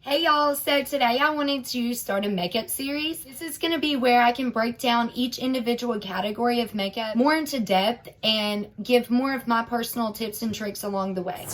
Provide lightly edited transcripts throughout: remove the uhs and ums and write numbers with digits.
Hey y'all, so today I wanted to start a makeup series. This is going to be where I can break down each individual category of makeup more into depth and give more of my personal tips and tricks along the way.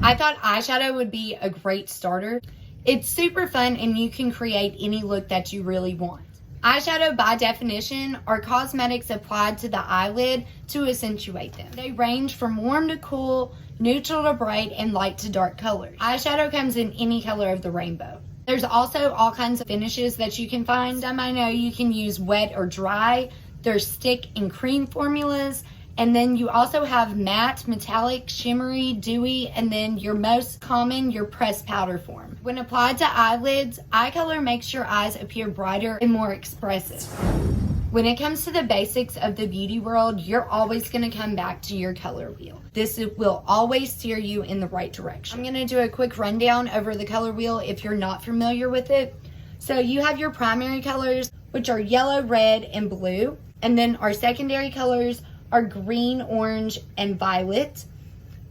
I thought eyeshadow would be a great starter. It's super fun and you can create any look that you really want. Eyeshadow, by definition, are cosmetics applied to the eyelid to accentuate them. They range from warm to cool, neutral to bright, and light to dark colors. Eyeshadow comes in any color of the rainbow. There's also all kinds of finishes that you can find. Some I know you can use wet or dry. There's stick and cream formulas. And then you also have matte, metallic, shimmery, dewy, and then your most common, your pressed powder form. When applied to eyelids, eye color makes your eyes appear brighter and more expressive. When it comes to the basics of the beauty world, you're always going to come back to your color wheel. This will always steer you in the right direction. I'm going to do a quick rundown over the color wheel if you're not familiar with it. So you have your primary colors, which are yellow, red, and blue. And then our secondary colors are green, orange, and violet.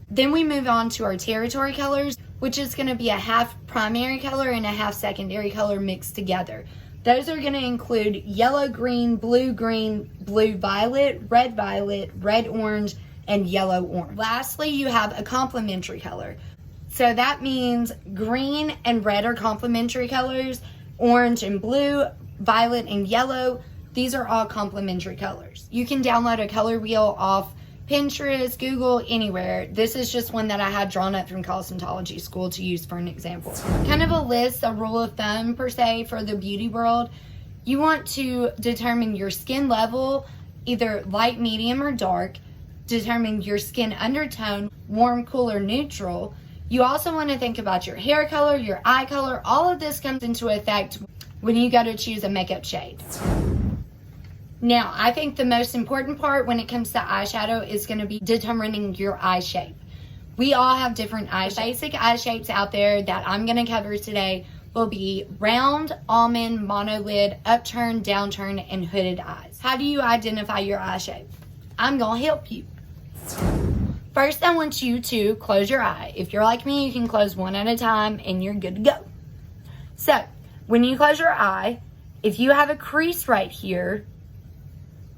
Then we move on to our territory colors, which is going to be a half primary color and a half secondary color mixed together. Those are going to include yellow, green, blue, violet, red, orange, and yellow, orange. Lastly, you have a complementary color. So that means green and red are complementary colors, orange and blue, violet and yellow. These are all complementary colors. You can download a color wheel off Pinterest, Google, anywhere. This is just one that I had drawn up from cosmetology school to use for an example. Kind of a list, a rule of thumb per se for the beauty world. You want to determine your skin level, either light, medium, or dark. Determine your skin undertone, warm, cool, or neutral. You also want to think about your hair color, your eye color. All of this comes into effect when you go to choose a makeup shade. Now, I think the most important part when it comes to eyeshadow is going to be determining your eye shape. We all have different eye shapes. Basic eye shapes out there that I'm going to cover today will be round, almond, monolid, upturned, downturned, and hooded eyes. How do you identify your eye shape? I'm going to help you. First, I want you to close your eye. If you're like me, you can close one at a time and you're good to go. So, when you close your eye, if you have a crease right here,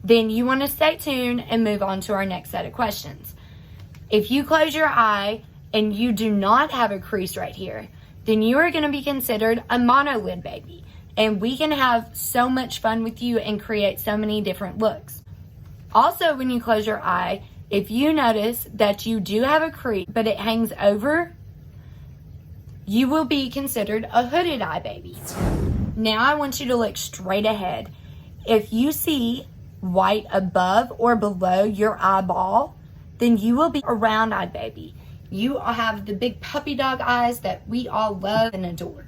then you want to stay tuned and move on to our next set of questions. If you close your eye and you do not have a crease right here, then you are going to be considered a monolid baby. And we can have so much fun with you and create so many different looks. Also, when you close your eye, if you notice that you do have a crease, but it hangs over, you will be considered a hooded eye baby. Now I want you to look straight ahead. If you see white above or below your eyeball, then you will be a round-eyed baby. You have the big puppy dog eyes that we all love and adore.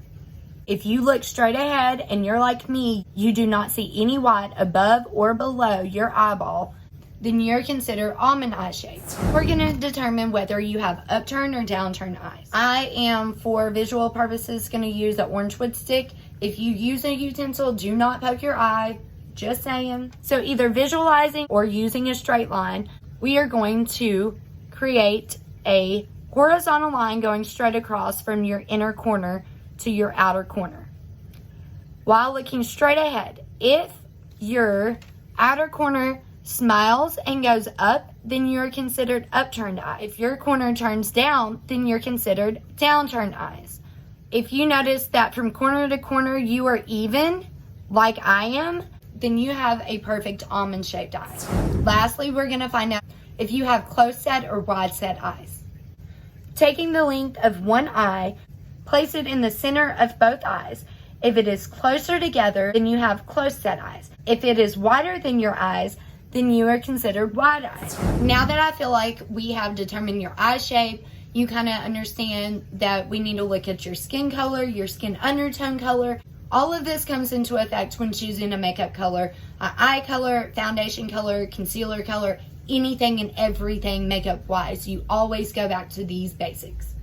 If you look straight ahead and you're like me, you do not see any white above or below your eyeball, then you're considered almond eye shape. We're going to determine whether you have upturned or downturned eyes. I am, for visual purposes, going to use an orange wood stick. If you use a utensil, do not poke your eye. Just saying. So either visualizing or using a straight line, we are going to create a horizontal line going straight across from your inner corner to your outer corner while looking straight ahead. If your outer corner smiles and goes up, then you're considered upturned eyes. If your corner turns down, then you're considered downturned eyes. If you notice that from corner to corner you are even, like I am, then you have a perfect almond shaped eye. Lastly, we're going to find out if you have close set or wide set eyes. Taking the length of one eye, place it in the center of both eyes. If it is closer together, then you have close set eyes. If it is wider than your eyes, then you are considered wide eyes. Now that I feel like we have determined your eye shape, you kind of understand that we need to look at your skin color, your skin undertone color. All of this comes into effect when choosing a makeup color, eye color, foundation color, concealer color, anything and everything makeup wise. You always go back to these basics.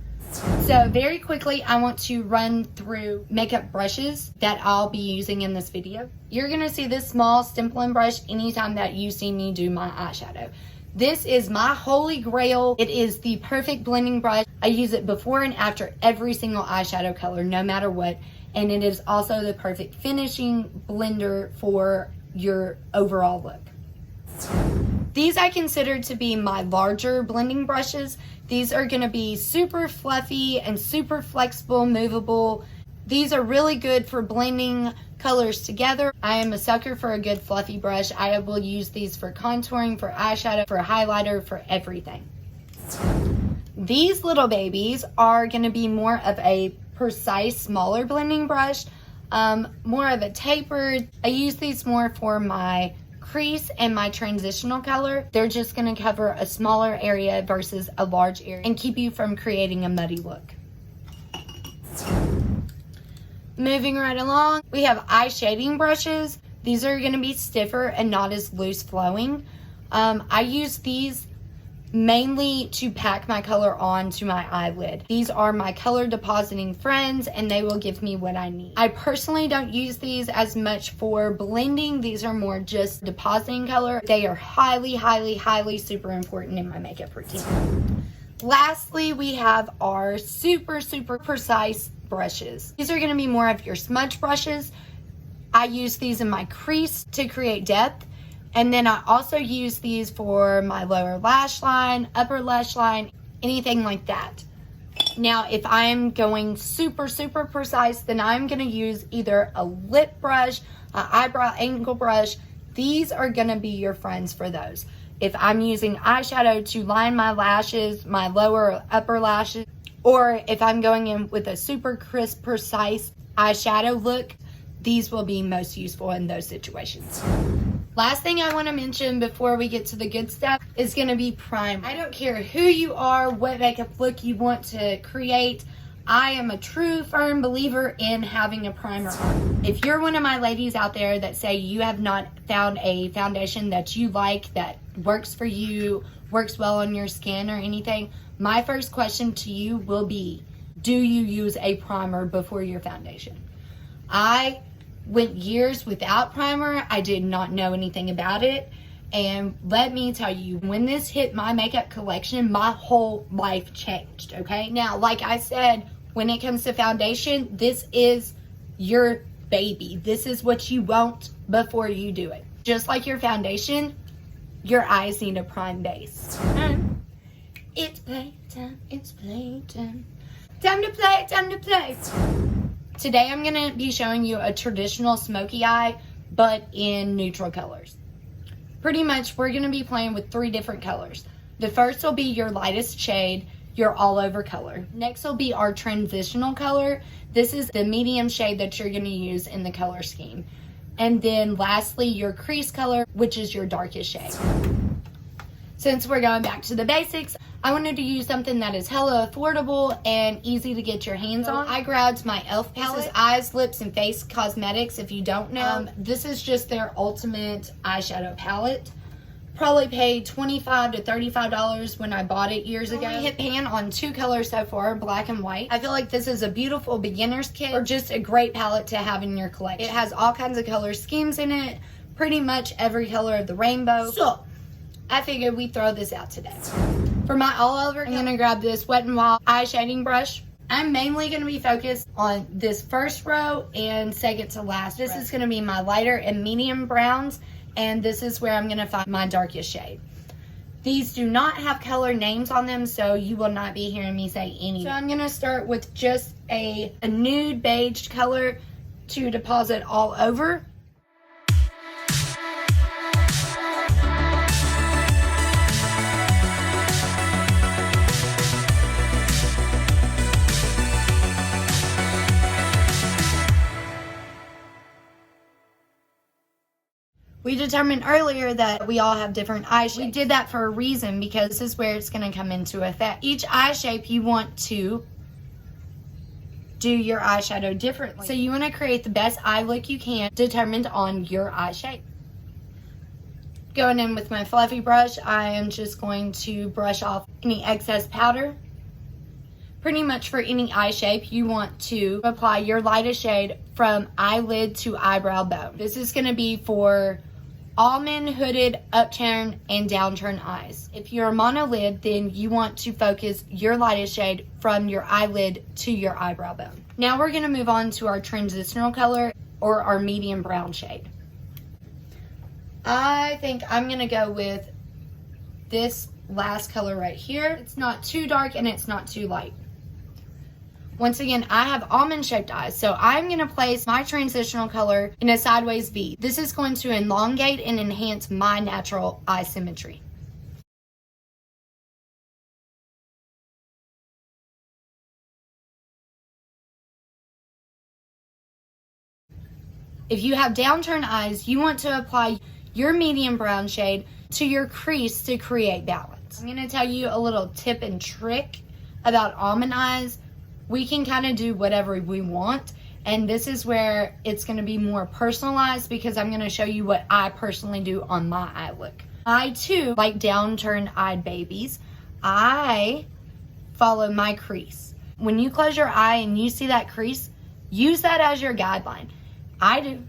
So very quickly, I want to run through makeup brushes that I'll be using in this video. You're going to see this small Stipple brush anytime that you see me do my eyeshadow. This is my holy grail. It is the perfect blending brush. I use it before and after every single eyeshadow color, no matter what. And it is also the perfect finishing blender for your overall look. These I consider to be my larger blending brushes. These are gonna be super fluffy and super flexible, movable. These are really good for blending colors together. I am a sucker for a good fluffy brush. I will use these for contouring, for eyeshadow, for highlighter, for everything. These little babies are going to be more of a precise, smaller blending brush, more of a tapered. I use these more for my crease and my transitional color. They're just going to cover a smaller area versus a large area and keep you from creating a muddy look. Moving right along, we have eye shading brushes. These are going to be stiffer and not as loose flowing. I use these mainly to pack my color onto my eyelid. These are my color depositing friends and they will give me what I need. I personally don't use these as much for blending. These are more just depositing color. They are highly, highly, highly super important in my makeup routine. Lastly, we have our super, super precise brushes. These are going to be more of your smudge brushes. I use these in my crease to create depth. And then I also use these for my lower lash line, upper lash line, anything like that. Now, if I'm going super, super precise, then I'm going to use either a lip brush, an eyebrow angle brush. These are going to be your friends for those. If I'm using eyeshadow to line my lashes, my lower or upper lashes, or if I'm going in with a super crisp, precise eyeshadow look, these will be most useful in those situations. Last thing I want to mention before we get to the good stuff is going to be primer. I don't care who you are, what makeup look you want to create. I am a true firm believer in having a primer on. If you're one of my ladies out there that say you have not found a foundation that you like, that works for you, works well on your skin or anything, my first question to you will be, do you use a primer before your foundation? I went years without primer. I did not know anything about it. And let me tell you, when this hit my makeup collection, my whole life changed, okay? Now, like I said, when it comes to foundation, this is your baby. This is what you want before you do it. Just like your foundation, your eyes need a prime base. It's playtime, it's playtime. Time to play, time to play. Today I'm going to be showing you a traditional smoky eye, but in neutral colors. Pretty much we're going to be playing with 3 different colors. The first will be your lightest shade, your all over color. Next will be our transitional color. This is the medium shade that you're going to use in the color scheme. And then lastly, your crease color, which is your darkest shade. Since we're going back to the basics, I wanted to use something that is hella affordable and easy to get your hands on. I grabbed my e.l.f. palette. This is Eyes, Lips, and Face Cosmetics, if you don't know. This is just their ultimate eyeshadow palette. Probably paid $25 to $35 when I bought it years ago. I hit pan on 2 colors so far, black and white. I feel like this is a beautiful beginner's kit or just a great palette to have in your collection. It has all kinds of color schemes in it, pretty much every color of the rainbow. So, I figured we'd throw this out today. For my all over, I'm going to grab this Wet n Wild eye shading brush. I'm mainly going to be focused on this first row and second to last. This is going to be my lighter and medium browns, and this is where I'm going to find my darkest shade. These do not have color names on them, so you will not be hearing me say any. So I'm going to start with just a nude beige color to deposit all over. We determined earlier that we all have different eye shapes. We did that for a reason because this is where it's going to come into effect. Each eye shape you want to do your eyeshadow differently. So you want to create the best eye look you can determined on your eye shape. Going in with my fluffy brush, I am just going to brush off any excess powder. Pretty much for any eye shape, you want to apply your lightest shade from eyelid to eyebrow bone. This is going to be for almond, hooded, upturned, and downturned eyes. If you're a monolid, then you want to focus your lightest shade from your eyelid to your eyebrow bone. Now we're going to move on to our transitional color, or our medium brown shade. I think I'm going to go with this last color right here. It's not too dark and it's not too light. Once again, I have almond shaped eyes, so I'm going to place my transitional color in a sideways V. This is going to elongate and enhance my natural eye symmetry. If you have downturned eyes, you want to apply your medium brown shade to your crease to create balance. I'm going to tell you a little tip and trick about almond eyes. We can kind of do whatever we want, and this is where it's going to be more personalized because I'm going to show you what I personally do on my eye look. I too like downturned eyed babies. I follow my crease. When you close your eye and you see that crease, use that as your guideline. I do.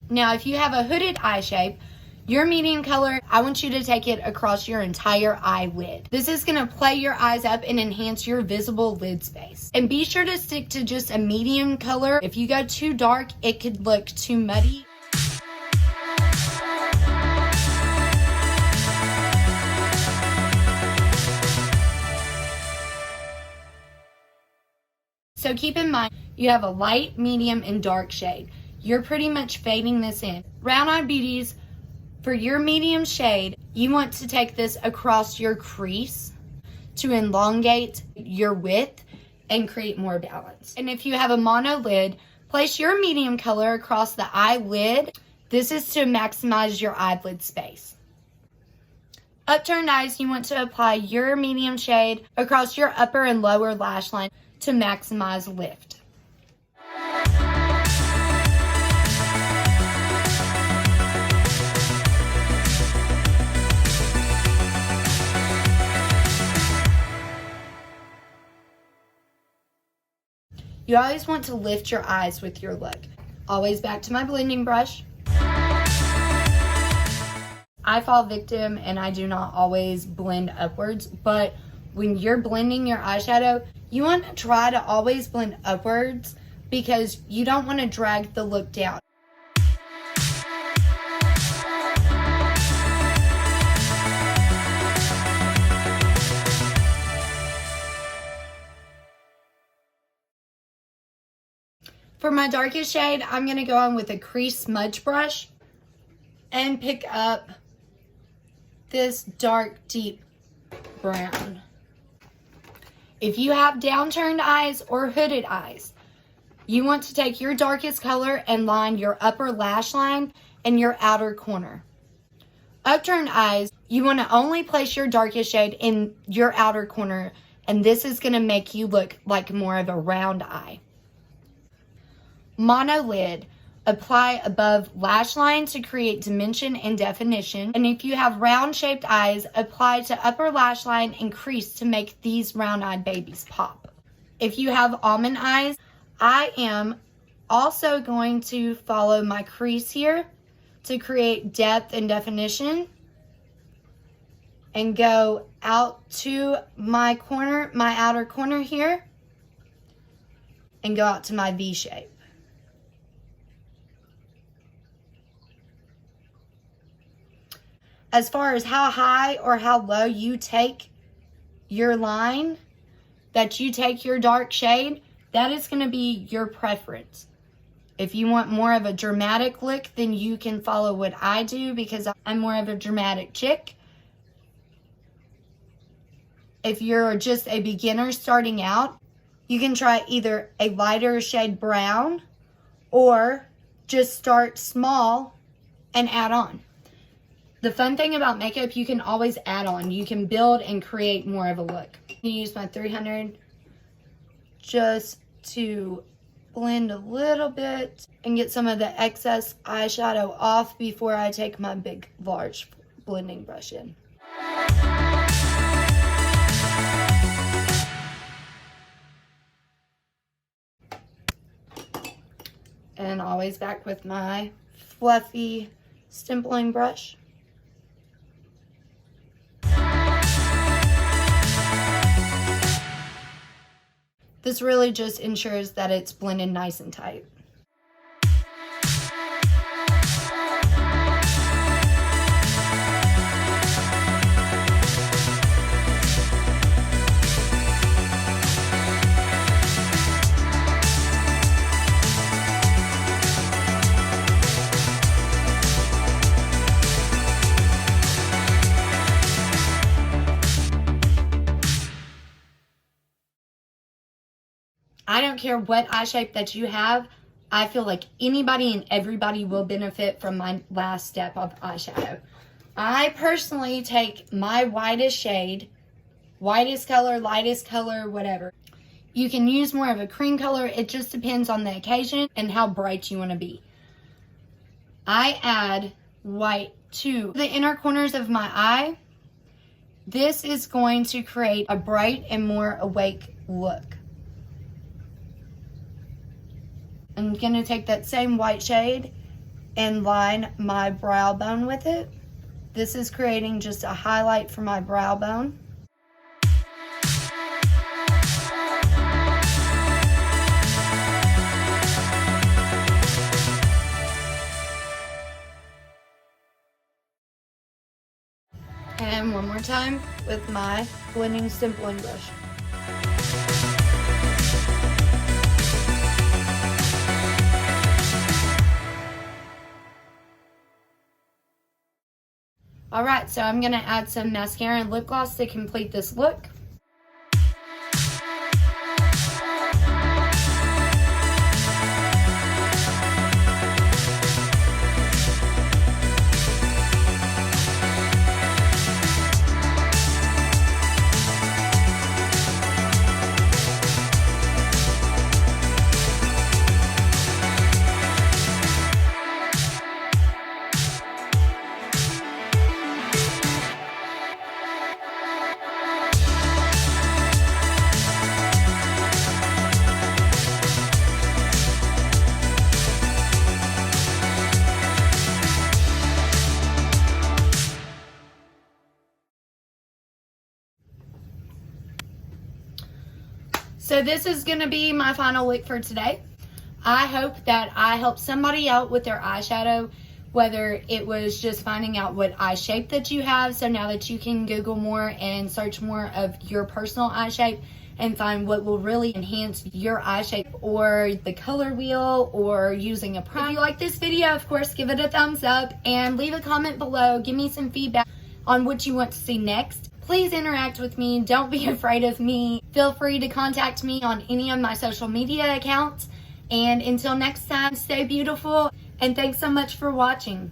Now, if you have a hooded eye shape, your medium color, I want you to take it across your entire eyelid. This is going to play your eyes up and enhance your visible lid space. And be sure to stick to just a medium color. If you go too dark, it could look too muddy. So keep in mind, you have a light, medium, and dark shade. You're pretty much fading this in. Round Eyed Beauties, for your medium shade, you want to take this across your crease to elongate your width and create more balance. And if you have a mono lid, place your medium color across the eyelid. This is to maximize your eyelid space. Upturned eyes, you want to apply your medium shade across your upper and lower lash line to maximize lift. You always want to lift your eyes with your look. Always back to my blending brush. I fall victim and I do not always blend upwards, but when you're blending your eyeshadow, you want to try to always blend upwards because you don't want to drag the look down. For my darkest shade, I'm going to go on with a crease smudge brush and pick up this dark, deep brown. If you have downturned eyes or hooded eyes, you want to take your darkest color and line your upper lash line and your outer corner. Upturned eyes, you want to only place your darkest shade in your outer corner, and this is going to make you look like more of a round eye. Mono lid, apply above lash line to create dimension and definition. And if you have round shaped eyes, apply to upper lash line and crease to make these round eyed babies pop. If you have almond eyes, I am also going to follow my crease here to create depth and definition and go out to my corner, my outer corner here, and go out to my V shape. As far as how high or how low you take your line, that you take your dark shade, that is going to be your preference. If you want more of a dramatic look, then you can follow what I do because I'm more of a dramatic chick. If you're just a beginner starting out, you can try either a lighter shade brown or just start small and add on. The fun thing about makeup, you can always add on. You can build and create more of a look. I use my 300 just to blend a little bit and get some of the excess eyeshadow off before I take my big, large blending brush in. then always back with my fluffy stippling brush. This really just ensures that it's blended nice and tight. I don't care what eye shape that you have. I feel like anybody and everybody will benefit from my last step of eyeshadow. I personally take my whitest shade, whitest color, lightest color, whatever. You can use more of a cream color. It just depends on the occasion and how bright you want to be. I add white to the inner corners of my eye. This is going to create a bright and more awake look. I'm going to take that same white shade and line my brow bone with it. This is creating just a highlight for my brow bone. And one more time with my blending stippling brush. Alright, so I'm going to add some mascara and lip gloss to complete this look. So this is going to be my final look for today. I hope that I helped somebody out with their eyeshadow, whether it was just finding out what eye shape that you have, so now that you can Google more and search more of your personal eye shape and find what will really enhance your eye shape, or the color wheel, or using a primer. If you like this video, of course, give it a thumbs up and leave a comment below. Give me some feedback on what you want to see next. Please interact with me. Don't be afraid of me. Feel free to contact me on any of my social media accounts. And until next time, stay beautiful. And thanks so much for watching.